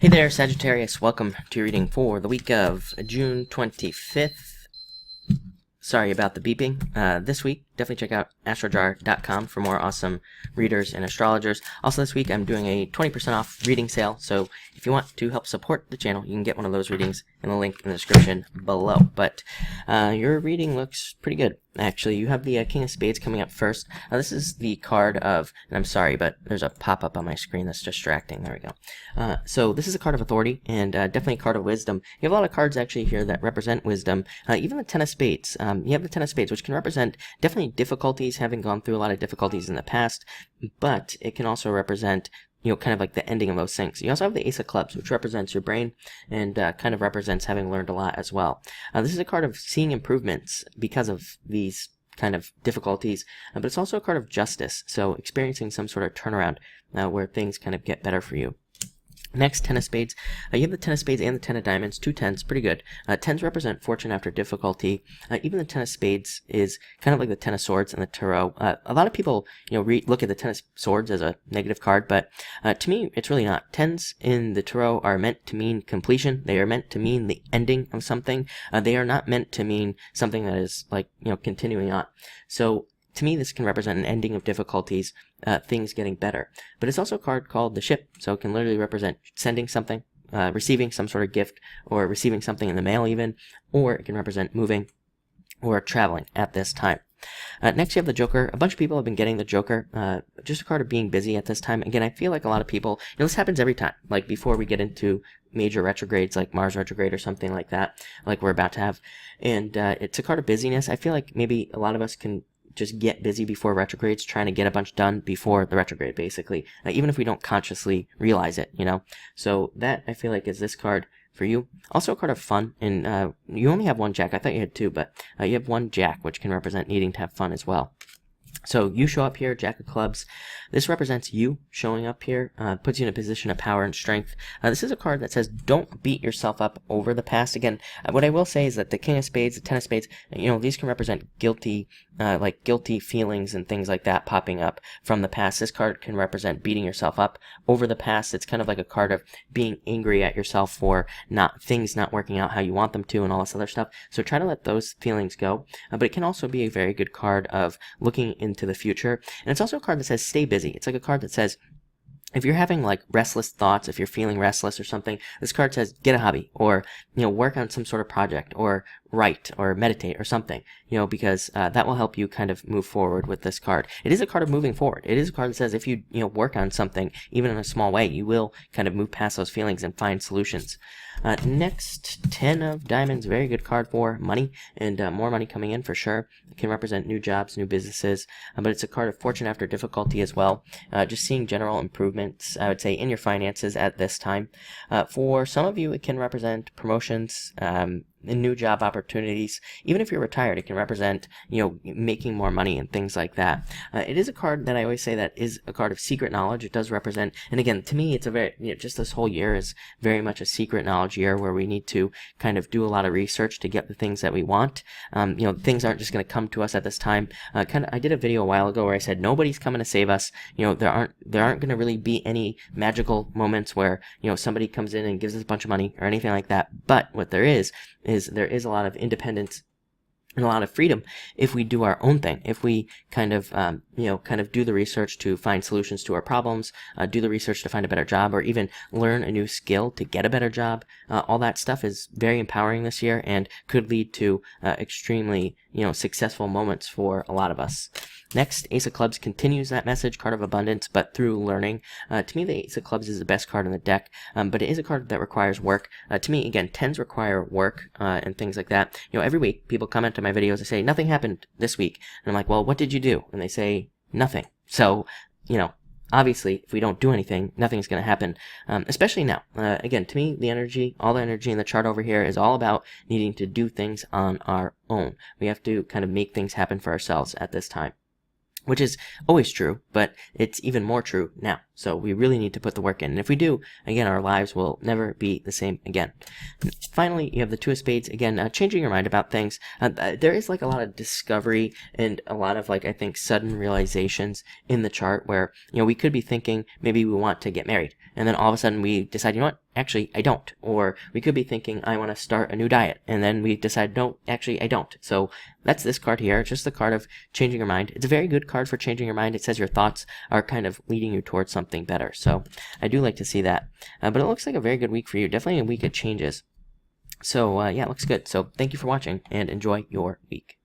Hey there, Sagittarius. Welcome to your reading for the week of June 25th. Sorry about the beeping. This week, definitely check out astrojar.com for more awesome readers and astrologers. Also this week, I'm doing a 20% off reading sale, so if you want to help support the channel, you can get one of those readings in the link in the description below. But your reading looks pretty good. Actually, you have the King of Spades coming up first. This is the card of, and I'm sorry, but there's a pop-up on my screen that's distracting. There we go. So this is a card of authority, and definitely a card of wisdom. You have a lot of cards actually here that represent wisdom. Even the Ten of Spades. You have the Ten of Spades, which can represent definitely difficulties, having gone through a lot of difficulties in the past, but it can also represent, you know, kind of like the ending of those things. You also have the Ace of Clubs, which represents your brain and kind of represents having learned a lot as well. This is a card of seeing improvements because of these kind of difficulties, but it's also a card of justice, so experiencing some sort of turnaround where things kind of get better for you. Next, Ten of Spades. You have the Ten of Spades and the Ten of Diamonds, two tens, pretty good. Tens represent fortune after difficulty. Even the Ten of Spades is kind of like the Ten of Swords and the Tarot. A lot of people, you know, look at the Ten of Swords as a negative card, but to me, it's really not. Tens in the Tarot are meant to mean completion. They are meant to mean the ending of something. They are not meant to mean something that is like, you know, continuing on. So to me, this can represent an ending of difficulties, things getting better. But it's also a card called the Ship, so it can literally represent sending something, receiving some sort of gift, or receiving something in the mail even, or it can represent moving or traveling at this time. Next, you have the Joker. A bunch of people have been getting the Joker. Just a card of being busy at this time. Again, I feel like a lot of people, you know, this happens every time, like before we get into major retrogrades like Mars retrograde or something like that, like we're about to have. And it's a card of busyness. I feel like maybe a lot of us can just get busy before retrogrades, trying to get a bunch done before the retrograde, basically, even if we don't consciously realize it, you know. So that, I feel like, is this card for you. Also a card of fun, and you only have one Jack. I thought you had two, but you have one Jack, which can represent needing to have fun as well. So you show up here, Jack of Clubs. This represents you showing up here, puts you in a position of power and strength. This is a card that says don't beat yourself up over the past. Again, what I will say is that the King of Spades, the Ten of Spades, you know, these can represent guilty, like guilty feelings and things like that popping up from the past. This card can represent beating yourself up over the past. It's kind of like a card of being angry at yourself for things not working out how you want them to and all this other stuff. So try to let those feelings go. But it can also be a very good card of looking into the future. And it's also a card that says stay busy. It's like a card that says if you're having like restless thoughts, if you're feeling restless or something, this card says get a hobby, or, you know, work on some sort of project, or write or meditate or something, you know, because that will help you kind of move forward with this card. It is a card of moving forward. It is a card that says if you work on something, even in a small way, you will kind of move past those feelings and find solutions. Next, Ten of Diamonds, very good card for money and more money coming in for sure. It can represent new jobs, new businesses, but it's a card of fortune after difficulty as well. Just seeing general improvements, I would say, in your finances at this time. For some of you, it can represent promotions, new job opportunities. Even if you're retired, it can represent, you know, making more money and things like that. It is a card that I always say that is a card of secret knowledge. It does represent, and again, to me, it's a very, you know, just this whole year is very much a secret knowledge year where we need to kind of do a lot of research to get the things that we want. You know, things aren't just going to come to us at this time. I did a video a while ago where I said nobody's coming to save us. You know, there aren't going to really be any magical moments where, you know, somebody comes in and gives us a bunch of money or anything like that. But what there is there is a lot of independence and a lot of freedom if we do our own thing, if we kind of do the research to find solutions to our problems, do the research to find a better job, or even learn a new skill to get a better job. All that stuff is very empowering this year and could lead to extremely, you know, successful moments for a lot of us. Next, Ace of Clubs continues that message, card of abundance, but through learning. To me, the Ace of Clubs is the best card in the deck, but it is a card that requires work. To me, again, tens require work and things like that. You know, every week, people comment on my videos and say, nothing happened this week. And I'm like, well, what did you do? And they say, nothing. So, you know, obviously, if we don't do anything, nothing's going to happen, especially now. Again, to me, the energy, all the energy in the chart over here is all about needing to do things on our own. We have to kind of make things happen for ourselves at this time, which is always true, but it's even more true now. So we really need to put the work in. And if we do, again, our lives will never be the same again. Finally, you have the Two of Spades. Again, changing your mind about things. There is like a lot of discovery and a lot of, like, I think, sudden realizations in the chart where, you know, we could be thinking maybe we want to get married. And then all of a sudden we decide, you know what? actually, I don't. Or we could be thinking, I want to start a new diet, and then we decide, no, actually, I don't. So that's this card here. It's just the card of changing your mind. It's a very good card for changing your mind. It says your thoughts are kind of leading you towards something better. So I do like to see that. But it looks like a very good week for you. Definitely a week of changes. So yeah, it looks good. So thank you for watching, and enjoy your week.